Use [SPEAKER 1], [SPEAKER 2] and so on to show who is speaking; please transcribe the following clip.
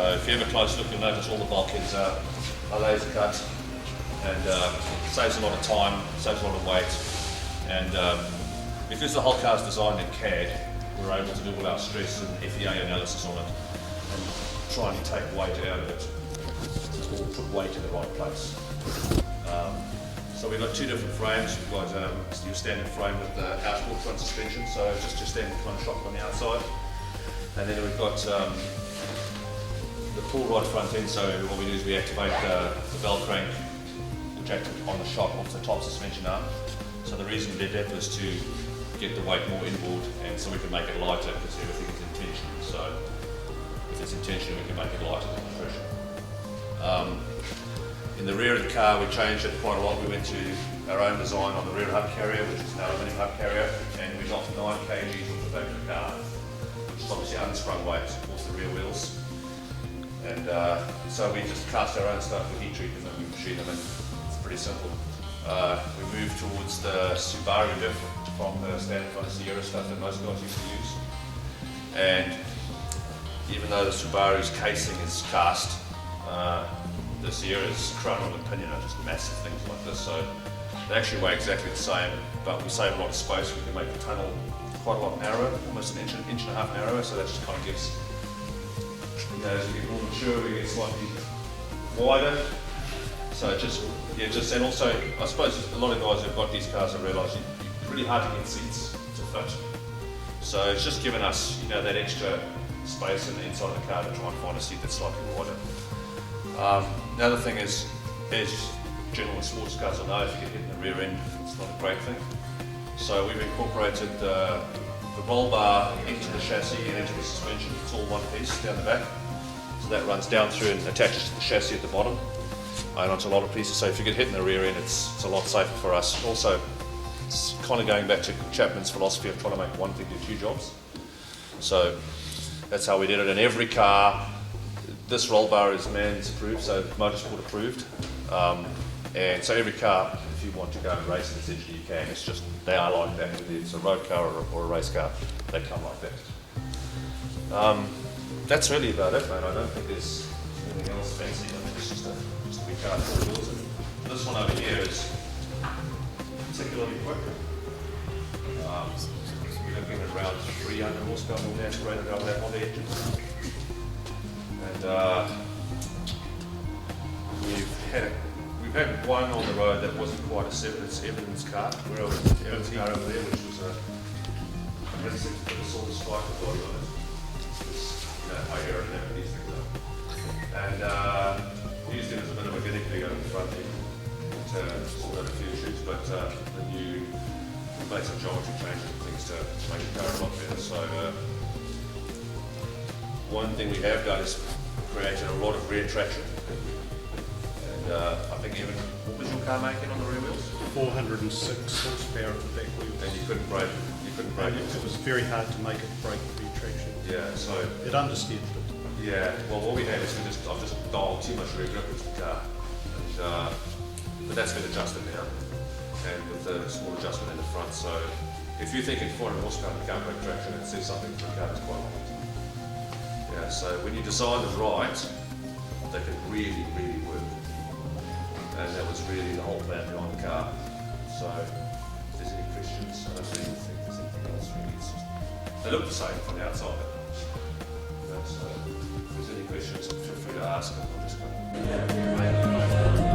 [SPEAKER 1] So if you have a close look, you'll notice all the bulkheads are laser cut, and saves a lot of time, saves a lot of weight, and because the whole car is designed in CAD, we're able to do all our stress and FEA analysis on it and try and take weight out of it, or put weight in the right place. So we've got two different frames. We've got your standard frame with the outboard front suspension, so just your standard front shock on the outside. And then we've got the pull rod front end, so what we do is we activate the bell crank, which activates on the shock off the top suspension arm. So the reason we did that was to get the weight more inboard, and so we can make it lighter, because everything is intentional. So if it's intentional, we can make it lighter than the pressure. In the rear of the car, we changed it quite a lot. We went to our own design on the rear hub carrier, which is an aluminium hub carrier, and we knocked 9 kg off the back of the car, which is obviously unsprung weight towards the rear wheels. And so we just cast our own stuff, we heat treat them, and we machine them, and it's pretty simple. We moved towards the Subaru diff from the standard kind of Sierra stuff that most guys used to use. And even though the Subaru's casing is cast, the Sierra's coronal and pinion are just massive things like this, so they actually weigh exactly the same, but we save a lot of space. We can make the tunnel quite a lot narrower, almost an inch and a half narrower, so that just kind of gives, you know, as we get more mature, we get slightly wider. So and also, I suppose a lot of guys who've got these cars have realised it's really hard to get seats to fit. So it's just given us, you know, that extra space in the inside of the car to try and find a seat that's slightly wider. The other thing is, as general sports cars will know, if you get hit in the rear end, it's not a great thing. So we've incorporated the roll bar into the chassis and into the suspension. It's all one piece down the back. So that runs down through and attaches to the chassis at the bottom and onto a lot of pieces. So if you get hit in the rear end, it's a lot safer for us. Also, it's kind of going back to Chapman's philosophy of trying to make one thing do two jobs. So that's how we did it in every car. This roll bar is MANS approved, so Motorsport approved. And so every car, if you want to go and race it, essentially you can. It's just, they are like that. Whether it's a road car or a race car, they come like that. That's really about it, mate. I don't think there's anything else fancy. I think it's just a big car with four wheels. And this one over here is particularly quick. We're looking at around 300 horsepower more aspirated out of that Honda engine. And we've had one on the road that wasn't quite a Evidence car. Where I was Evidence car over there, which was a sort of striker body on it. You know, high aerodynamic, these things are. And used it as a bit of a guinea pig over the front end to sort out a few issues, but we made some geometry changes and things to make the car a lot better. So one thing we have done is created a lot of rear traction. And I think even, what was your car making on the rear wheels? 406
[SPEAKER 2] horsepower at the back wheel.
[SPEAKER 1] And you couldn't brake it.
[SPEAKER 2] It was very hard to make it brake the rear traction.
[SPEAKER 1] Yeah, so
[SPEAKER 2] it understeered it.
[SPEAKER 1] Yeah, well, what we had is I've just dialed too much rear grip into the car, and, but that's been adjusted now, and with the small adjustment in the front. So if you think it's 400 horsepower and you can't brake traction, it says something for a car that's quite long. Yeah, so when you design them right, they can really, really work. And that was really the whole plan behind the car. So if there's any questions, I don't really think there's anything else really. They look the same from the outside. So if there's any questions, feel free to ask. I'm just going to